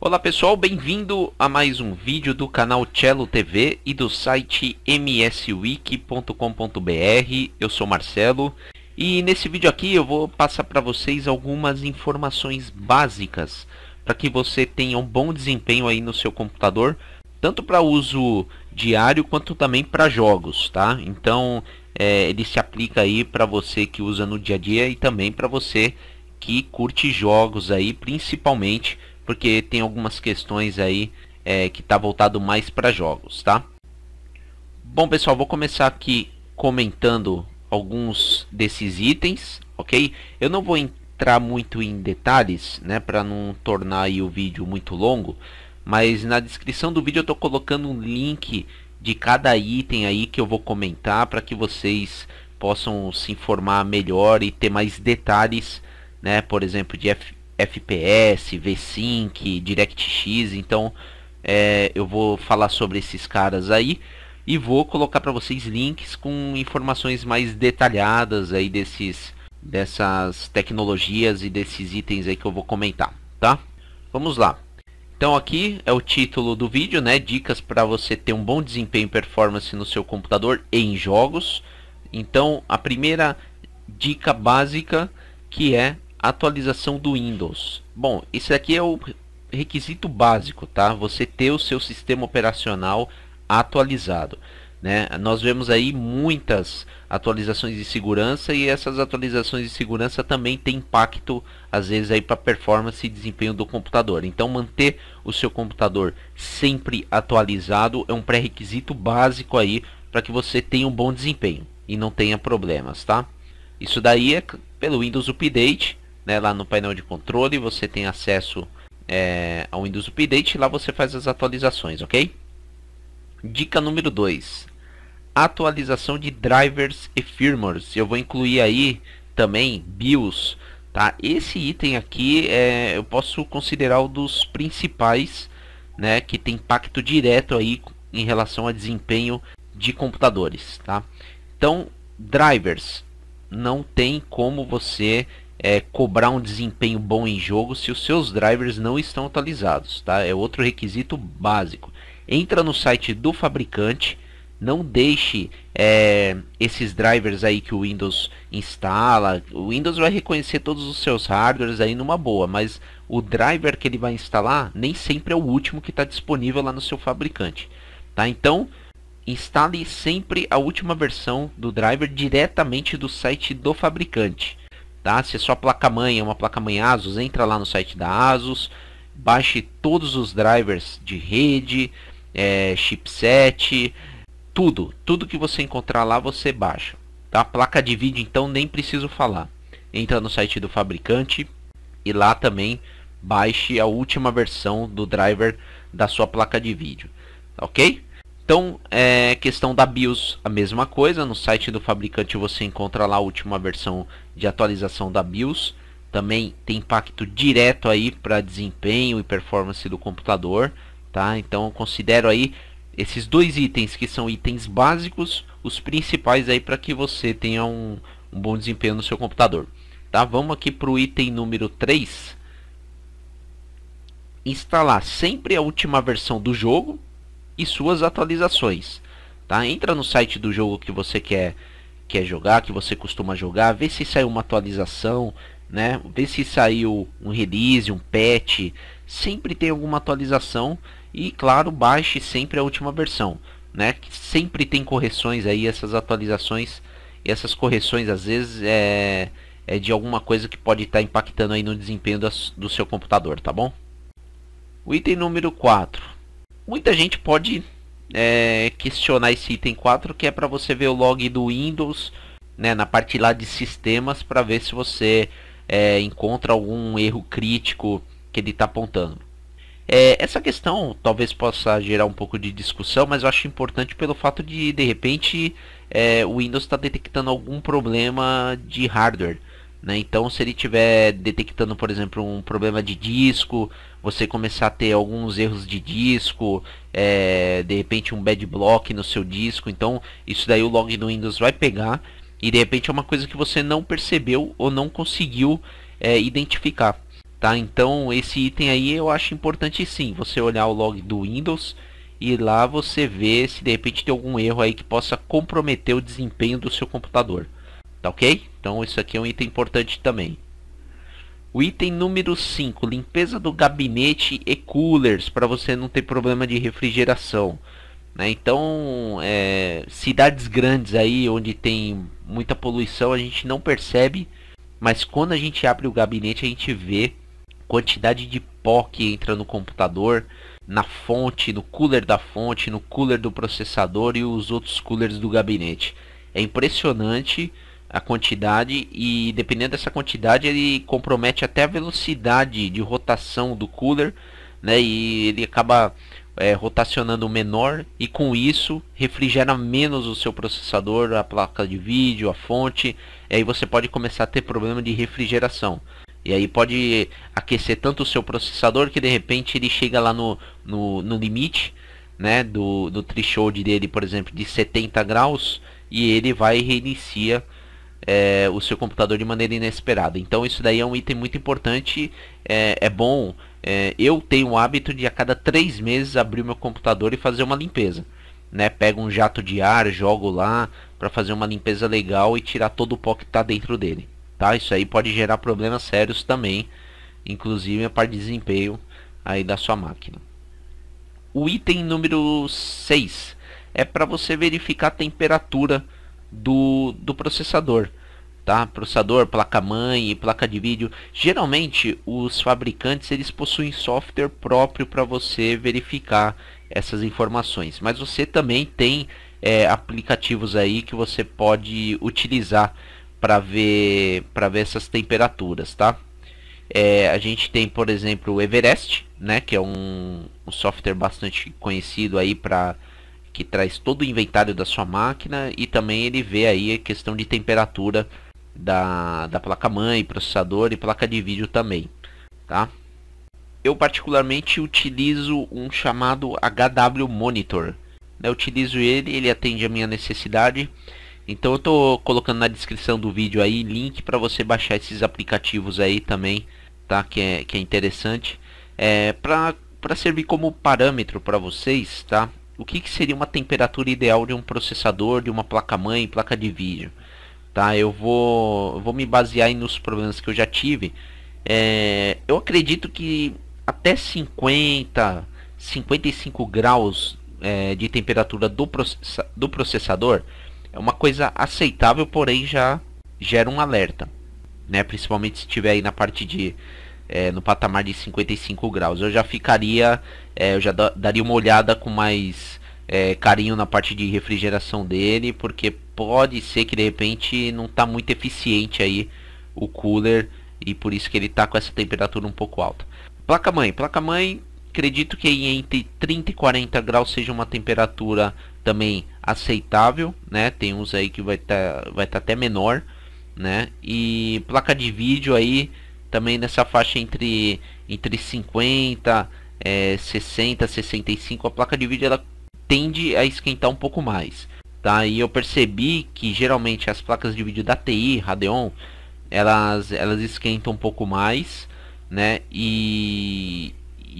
Olá pessoal, bem-vindo a mais um vídeo do canal Cello TV e do site mswiki.com.br. Eu sou Marcelo e nesse vídeo aqui eu vou passar para vocês algumas informações básicas para que você tenha um bom desempenho aí no seu computador, tanto para uso diário quanto também para jogos, tá? Então ele se aplica aí para você que usa no dia a dia e também para você que curte jogos aí, principalmente porque tem algumas questões aí que tá voltado mais para jogos, tá? Bom pessoal, vou começar aqui comentando alguns desses itens, ok? Eu não vou entrar muito em detalhes, né, para não tornar aí o vídeo muito longo, mas na descrição do vídeo eu tô colocando um link de cada item aí que eu vou comentar para que vocês possam se informar melhor e ter mais detalhes, né, por exemplo, de FPS, V-Sync, DirectX. Então eu vou falar sobre esses caras aí e vou colocar para vocês links com informações mais detalhadas aí dessas tecnologias e desses itens aí que eu vou comentar, tá? Vamos lá. Então aqui é o título do vídeo, né? Dicas para você ter um bom desempenho e performance no seu computador e em jogos. Então a primeira dica básica que é atualização do Windows. Bom, isso aqui é o requisito básico, tá? Você ter o seu sistema operacional atualizado, né? Nós vemos aí muitas atualizações de segurança e essas atualizações de segurança também têm impacto às vezes aí para performance e desempenho do computador. Então manter o seu computador sempre atualizado é um pré-requisito básico aí para que você tenha um bom desempenho e não tenha problemas, tá? Isso daí é pelo Windows Update, né? Lá no painel de controle você tem acesso ao Windows Update e lá você faz as atualizações, ok? Dica número 2, atualização de drivers e firmwares. Eu vou incluir aí também BIOS, tá? Esse item aqui eu posso considerar um dos principais, né, que tem impacto direto aí em relação a desempenho de computadores, tá? Então, drivers, não tem como você cobrar um desempenho bom em jogo se os seus drivers não estão atualizados, tá? É outro requisito básico. Entra no site do fabricante, não deixe esses drivers aí que o Windows instala. O Windows vai reconhecer todos os seus hardwares aí numa boa, mas o driver que ele vai instalar nem sempre é o último que está disponível lá no seu fabricante, tá? Então instale sempre a última versão do driver diretamente do site do fabricante, tá? Se a sua placa-mãe é uma placa-mãe ASUS, entra lá no site da ASUS, baixe todos os drivers de rede, chipset, tudo que você encontrar lá você baixa, tá? Placa de vídeo então nem preciso falar. Entra no site do fabricante e lá também baixe a última versão do driver da sua placa de vídeo, ok? Então, questão da BIOS, a mesma coisa. No site do fabricante você encontra lá a última versão de atualização da BIOS. Também tem impacto direto aí para desempenho e performance do computador, tá? Então, eu considero aí esses dois itens que são itens básicos, os principais aí para que você tenha um bom desempenho no seu computador, tá? Vamos aqui para o item número 3. Instalar sempre a última versão do jogo e suas atualizações, tá? Entra no site do jogo que você quer jogar, que você costuma jogar, vê se saiu uma atualização, né? Vê se saiu um release, um patch, sempre tem alguma atualização e claro, baixe sempre a última versão, né? Que sempre tem correções aí, essas atualizações e essas correções às vezes é de alguma coisa que pode estar impactando aí no desempenho do seu computador, tá bom? O item número 4. Muita gente pode questionar esse item 4, que é para você ver o log do Windows, né, na parte lá de sistemas, para ver se você encontra algum erro crítico que ele está apontando. Essa questão talvez possa gerar um pouco de discussão, mas eu acho importante pelo fato de repente o Windows está detectando algum problema de hardware, né? Então se ele estiver detectando, por exemplo, um problema de disco, você começar a ter alguns erros de disco, de repente um bad block no seu disco, então isso daí o log do Windows vai pegar e de repente é uma coisa que você não percebeu ou não conseguiu identificar, tá? Então esse item aí eu acho importante sim, você olhar o log do Windows e lá você vê se de repente tem algum erro aí que possa comprometer o desempenho do seu computador, tá ok? Então isso aqui é um item importante também. O item número 5, limpeza do gabinete e coolers, para você não ter problema de refrigeração, né? Então, cidades grandes aí, onde tem muita poluição, a gente não percebe, mas quando a gente abre o gabinete, a gente vê quantidade de pó que entra no computador, na fonte, no cooler da fonte, no cooler do processador e os outros coolers do gabinete. É impressionante a quantidade, e dependendo dessa quantidade ele compromete até a velocidade de rotação do cooler, né? E ele acaba rotacionando menor, e com isso refrigera menos o seu processador, a placa de vídeo, a fonte, e aí você pode começar a ter problema de refrigeração. E aí pode aquecer tanto o seu processador que de repente ele chega lá no limite, né, do threshold dele, por exemplo, de 70 graus, e ele vai e reinicia o seu computador de maneira inesperada. Então isso daí é um item muito importante. É bom, eu tenho o hábito de a cada 3 meses abrir o meu computador e fazer uma limpeza, né? Pego um jato de ar, jogo lá para fazer uma limpeza legal e tirar todo o pó que está dentro dele, tá? Isso aí pode gerar problemas sérios também, inclusive a parte de desempenho aí da sua máquina. O item número 6 é para você verificar a temperatura do processador, tá? Processador, placa-mãe e placa de vídeo. Geralmente os fabricantes eles possuem software próprio para você verificar essas informações, mas você também tem aplicativos aí que você pode utilizar para ver essas temperaturas, tá? A gente tem, por exemplo, o Everest, né, que é um software bastante conhecido aí que traz todo o inventário da sua máquina, e também ele vê aí a questão de temperatura da placa-mãe, processador e placa de vídeo também, tá? Eu particularmente utilizo um chamado HW Monitor. Eu utilizo ele atende a minha necessidade. Então eu estou colocando na descrição do vídeo aí link para você baixar esses aplicativos aí também, tá? Que é interessante, para servir como parâmetro para vocês, tá? O que seria uma temperatura ideal de um processador, de uma placa-mãe e placa de vídeo, tá? Eu vou me basear aí nos problemas que eu já tive. Eu acredito que até 55 graus de temperatura do processador é uma coisa aceitável, porém já gera um alerta, né? Principalmente se estiver aí na parte de no patamar de 55 graus. Eu já ficaria, eu já daria uma olhada com mais carinho na parte de refrigeração dele, porque pode ser que de repente não está muito eficiente aí o cooler, e por isso que ele está com essa temperatura um pouco alta. Placa-mãe, acredito que entre 30 e 40 graus seja uma temperatura também aceitável, né? Tem uns aí que vai tá até menor, né? E placa de vídeo aí também nessa faixa entre 50, 60, 65. A placa de vídeo ela tende a esquentar um pouco mais, tá? E eu percebi que geralmente as placas de vídeo da TI, Radeon, elas esquentam um pouco mais, né? E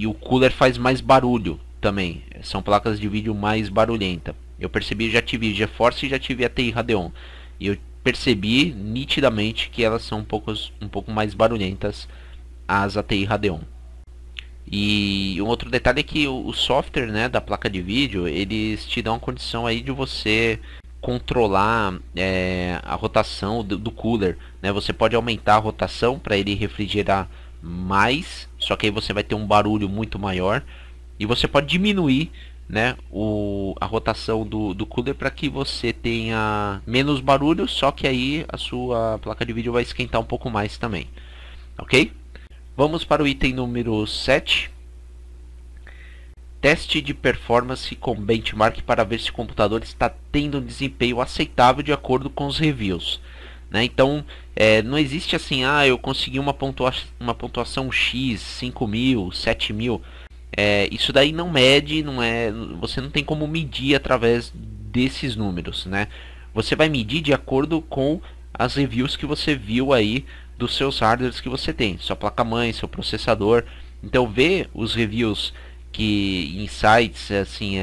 o cooler faz mais barulho também. São placas de vídeo mais barulhenta. Eu percebi, já tive GeForce e já tive a TI Radeon, e eu percebi nitidamente que elas são um pouco mais barulhentas, as ATI Radeon. E um outro detalhe é que o software, né, da placa de vídeo, eles te dão a condição aí de você controlar a rotação do cooler, né? Você pode aumentar a rotação para ele refrigerar mais, só que aí você vai ter um barulho muito maior, e você pode diminuir, né, a rotação do cooler para que você tenha menos barulho, só que aí a sua placa de vídeo vai esquentar um pouco mais também, ok? Vamos para o item número 7. Teste de performance com benchmark para ver se o computador está tendo um desempenho aceitável de acordo com os reviews, né? Então não existe assim, eu consegui uma pontuação X, 5.000, 7.000. Isso daí não mede, você não tem como medir através desses números, né? Você vai medir de acordo com as reviews que você viu aí dos seus hardwares que você tem, sua placa-mãe, seu processador. Então vê os reviews que em sites assim,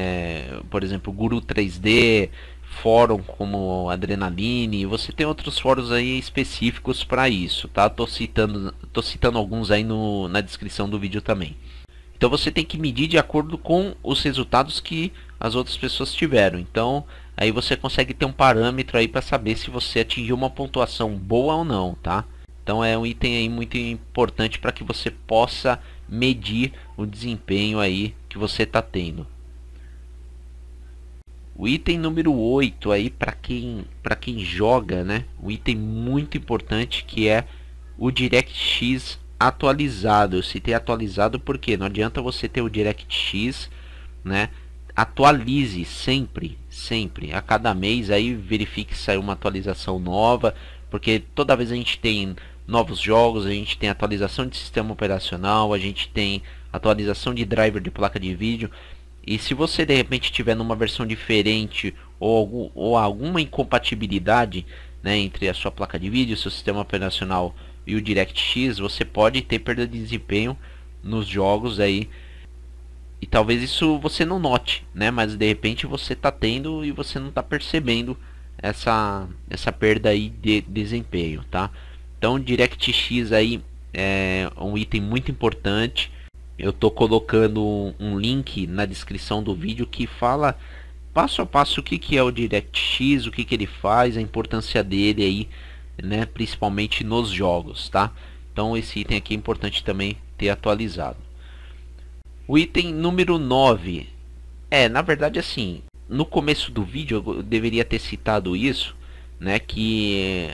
por exemplo, Guru 3D, fórum como Adrenaline, você tem outros fóruns aí específicos para isso, tá? Tô citando alguns aí na descrição do vídeo também. Então você tem que medir de acordo com os resultados que as outras pessoas tiveram. Então aí você consegue ter um parâmetro aí para saber se você atingiu uma pontuação boa ou não, tá? Então é um item aí muito importante para que você possa medir o desempenho aí que você está tendo. O item número 8 aí para quem joga, né? Um item muito importante que é o DirectX atualizado. Eu citei atualizado porque não adianta você ter o DirectX, né? Atualize sempre, a cada mês aí verifique se saiu uma atualização nova, porque toda vez a gente tem novos jogos, a gente tem atualização de sistema operacional, a gente tem atualização de driver de placa de vídeo. E se você de repente tiver numa versão diferente ou alguma incompatibilidade, né, entre a sua placa de vídeo, seu sistema operacional e o DirectX, você pode ter perda de desempenho nos jogos aí. E talvez isso você não note, né, mas de repente você está tendo e você não está percebendo essa perda aí de desempenho, tá? Então DirectX aí é um item muito importante. Eu tô colocando um link na descrição do vídeo que fala passo a passo o que é o DirectX, o que ele faz, a importância dele aí, né, principalmente nos jogos, tá? Então esse item aqui é importante também ter atualizado. O item número 9, na verdade assim, no começo do vídeo eu deveria ter citado isso, né, que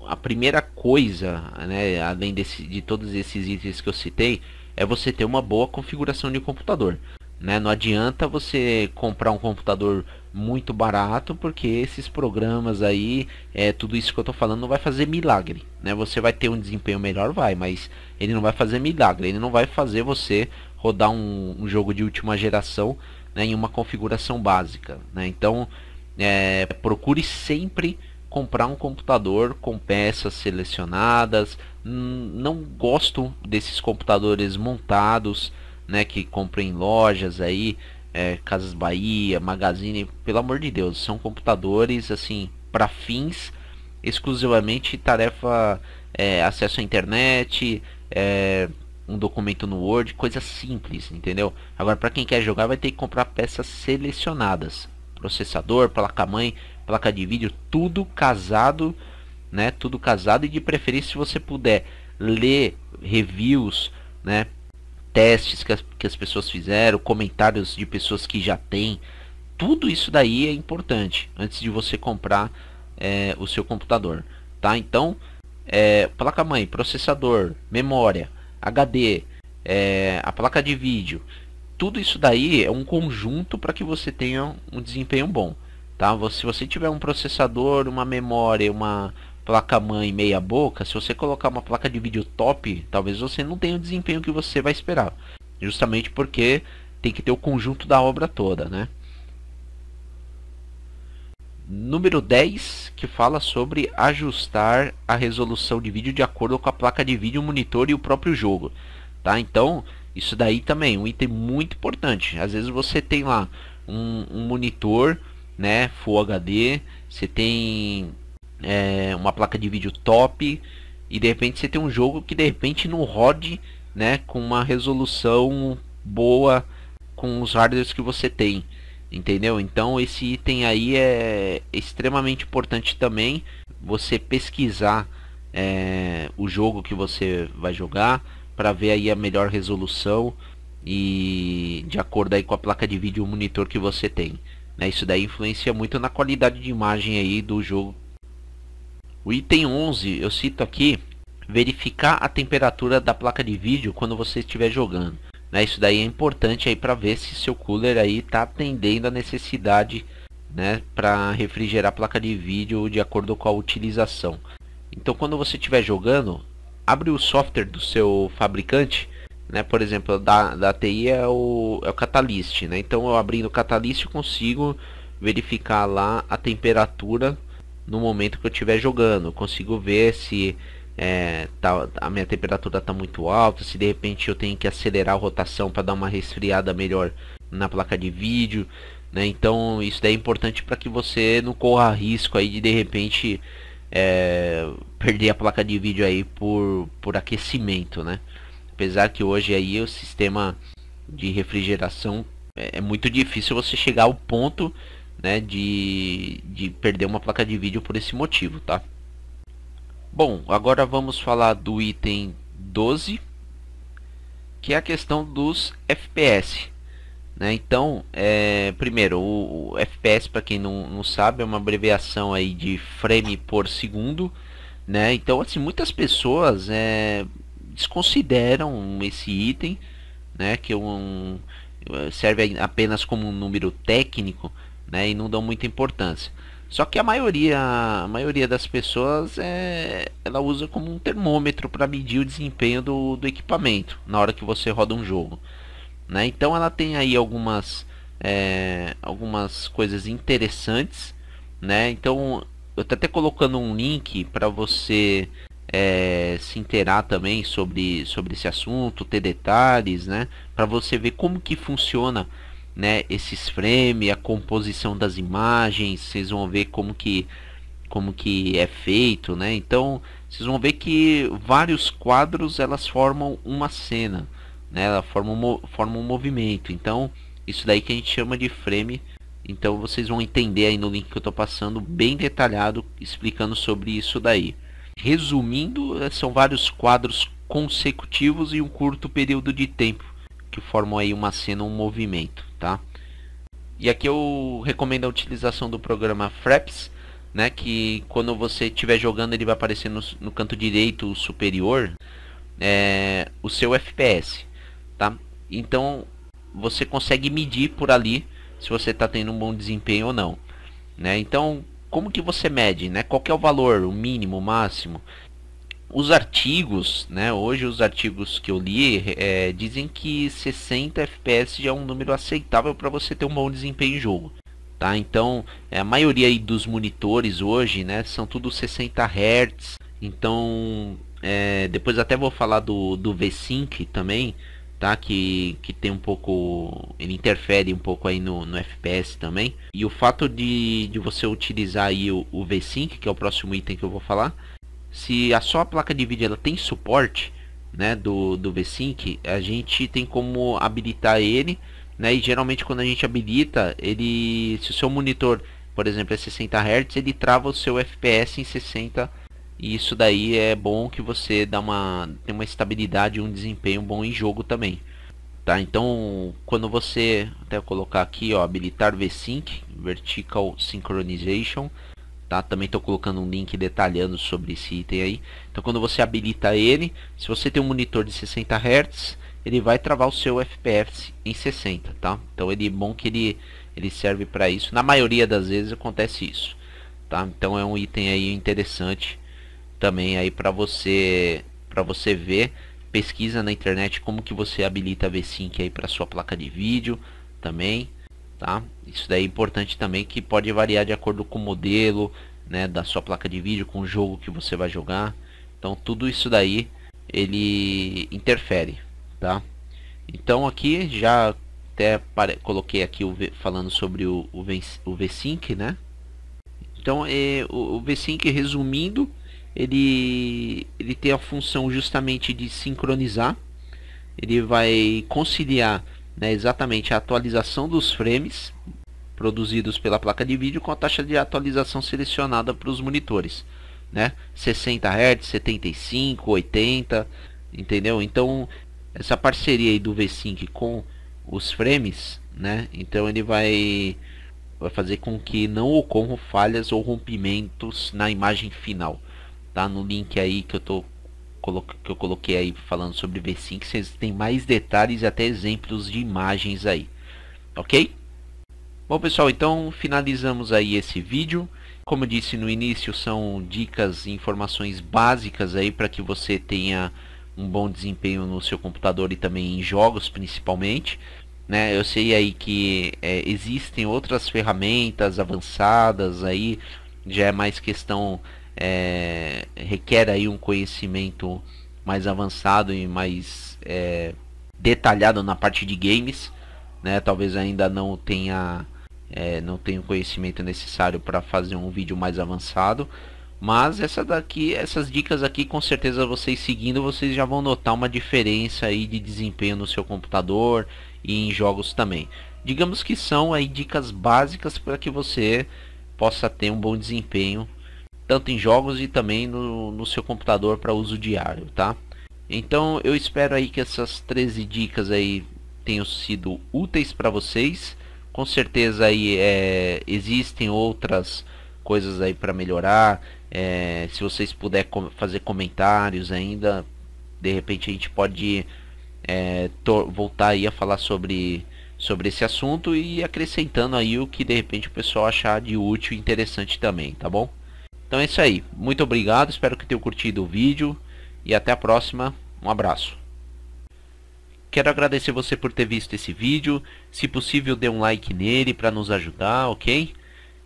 a primeira coisa, né, além de todos esses itens que eu citei, é você ter uma boa configuração de computador, né? Não adianta você comprar um computador muito barato, porque esses programas aí, tudo isso que eu tô falando não vai fazer milagre, né? Você vai ter um desempenho melhor, mas ele não vai fazer milagre, ele não vai fazer você rodar um jogo de última geração, né, em uma configuração básica, né? Então procure sempre comprar um computador com peças selecionadas. Não gosto desses computadores montados, né, que compram em lojas aí, Casas Bahia, Magazine. Pelo amor de Deus, são computadores assim para fins exclusivamente tarefa, acesso à internet, um documento no Word, coisa simples, entendeu? Agora para quem quer jogar vai ter que comprar peças selecionadas, processador, placa-mãe, placa de vídeo, tudo casado, né? Tudo casado, e de preferência, se você puder ler reviews, né? Testes que as pessoas fizeram, comentários de pessoas que já têm, tudo isso daí é importante antes de você comprar o seu computador, tá? Então, placa-mãe, processador, memória, HD, a placa de vídeo, tudo isso daí é um conjunto para que você tenha um desempenho bom, tá? Se você tiver um processador, uma memória, uma placa-mãe meia boca, se você colocar uma placa de vídeo top, talvez você não tenha o desempenho que você vai esperar, justamente porque tem que ter o conjunto da obra toda, né? Número 10, que fala sobre ajustar a resolução de vídeo de acordo com a placa de vídeo, o monitor e o próprio jogo, tá? Então isso daí também é um item muito importante. Às vezes você tem lá um monitor, né, Full HD, você tem uma placa de vídeo top, e de repente você tem um jogo que de repente não rode, né, com uma resolução boa com os hardwares que você tem, entendeu? Então esse item aí é extremamente importante também, você pesquisar o jogo que você vai jogar para ver aí a melhor resolução e de acordo aí com a placa de vídeo e o monitor que você tem, né? Isso daí influencia muito na qualidade de imagem aí do jogo. O item 11 eu cito aqui, verificar a temperatura da placa de vídeo quando você estiver jogando, né? Isso daí é importante aí para ver se seu cooler aí está atendendo a necessidade, né, para refrigerar a placa de vídeo de acordo com a utilização. Então quando você estiver jogando, abre o software do seu fabricante, né? Por exemplo, da TI é o Catalyst, né? Então eu abrindo o Catalyst eu consigo verificar lá a temperatura no momento que eu estiver jogando. Eu consigo ver se a minha temperatura está muito alta, se de repente eu tenho que acelerar a rotação para dar uma resfriada melhor na placa de vídeo, né? Então isso daí é importante para que você não corra risco aí de repente perder a placa de vídeo aí por aquecimento, né? Apesar que hoje aí o sistema de refrigeração é muito difícil você chegar ao ponto, né, de perder uma placa de vídeo por esse motivo, tá? Bom, agora vamos falar do item 12, que é a questão dos FPS, né? Então, primeiro, o FPS, para quem não sabe, é uma abreviação aí de frame por segundo, né? Então, assim, muitas pessoas desconsideram esse item, né? Que serve apenas como um número técnico, né? E não dão muita importância. Só que a maioria das pessoas ela usa como um termômetro para medir o desempenho do equipamento na hora que você roda um jogo, né? Então ela tem aí algumas coisas interessantes, né? Então eu tô até colocando um link para você se inteirar também sobre esse assunto, ter detalhes, né? Para você ver como que funciona, né, esses frames, a composição das imagens. Vocês vão ver como que é feito, né? Então vocês vão ver que vários quadros elas formam uma cena, né? Ela forma um movimento. Então isso daí que a gente chama de frame. Então vocês vão entender aí no link que eu estou passando, bem detalhado, explicando sobre isso daí. Resumindo, são vários quadros consecutivos em um curto período de tempo que formam aí uma cena, um movimento, tá? E aqui eu recomendo a utilização do programa Fraps, né? Que quando você estiver jogando ele vai aparecer no canto direito superior o seu FPS, tá? Então você consegue medir por ali se você está tendo um bom desempenho ou não, né? Então como que você mede, né? Qual que é o valor, o mínimo, o máximo? Os artigos, né? Hoje os artigos que eu li dizem que 60 FPS já é um número aceitável para você ter um bom desempenho em jogo, tá? Então a maioria aí dos monitores hoje, né, são tudo 60 Hz. Então depois até vou falar do V-Sync também, tá? Que tem um pouco, ele interfere um pouco aí no FPS também. E o fato de você utilizar aí o V-Sync, que é o próximo item que eu vou falar, se a sua placa de vídeo ela tem suporte, né, do V-Sync, a gente tem como habilitar ele, né? E geralmente quando a gente habilita ele, se o seu monitor, por exemplo, é 60 Hz, ele trava o seu FPS em 60. E isso daí é bom que você tem uma estabilidade e um desempenho bom em jogo também, tá? Então quando você, até eu colocar aqui, ó, habilitar V-Sync, Vertical Synchronization, tá? Também estou colocando um link detalhando sobre esse item aí. Então quando você habilita ele, se você tem um monitor de 60 Hz, ele vai travar o seu FPS em 60, tá? Então ele é bom que ele serve para isso. Na maioria das vezes acontece isso, tá? Então é um item aí interessante também aí para você ver. Pesquisa na internet como que você habilita V-Sync aí para sua placa de vídeo também, tá? Isso daí é importante também, que pode variar de acordo com o modelo, né, da sua placa de vídeo, com o jogo que você vai jogar. Então tudo isso daí ele interfere, tá? Então aqui já até coloquei aqui falando sobre o V-Sync, né? Então o V-Sync, resumindo, ele tem a função justamente de sincronizar. Ele vai conciliar, né, exatamente a atualização dos frames produzidos pela placa de vídeo com a taxa de atualização selecionada para os monitores, né? 60 Hz, 75, 80, entendeu? Então essa parceria aí do V-Sync com os frames, né? Então ele vai fazer com que não ocorram falhas ou rompimentos na imagem final, tá? No link aí que eu coloquei aí falando sobre V-Sync, vocês têm mais detalhes e até exemplos de imagens aí, ok? Bom pessoal, então finalizamos aí esse vídeo. Como eu disse no início, são dicas e informações básicas aí para que você tenha um bom desempenho no seu computador e também em jogos principalmente, né? Eu sei aí que existem outras ferramentas avançadas aí, já é mais questão requer aí um conhecimento mais avançado e mais detalhado na parte de games, né? Talvez ainda não tenha o conhecimento necessário para fazer um vídeo mais avançado, mas essas dicas aqui, com certeza vocês seguindo, vocês já vão notar uma diferença aí de desempenho no seu computador e em jogos também. Digamos que são aí dicas básicas para que você possa ter um bom desempenho tanto em jogos e também no seu computador para uso diário, tá? Então eu espero aí que essas 13 dicas aí tenham sido úteis para vocês. Com certeza aí existem outras coisas aí para melhorar. Se vocês puderem fazer comentários ainda, de repente a gente pode voltar aí a falar sobre esse assunto e acrescentando aí o que de repente o pessoal achar de útil e interessante também, tá bom? Então é isso aí, muito obrigado, espero que tenham curtido o vídeo e até a próxima, um abraço. Quero agradecer você por ter visto esse vídeo, se possível dê um like nele para nos ajudar, ok?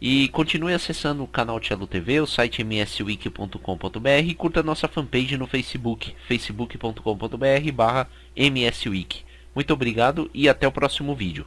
E continue acessando o canal Cello TV, o site mswiki.com.br e curta nossa fanpage no Facebook, facebook.com.br/mswiki. Muito obrigado e até o próximo vídeo.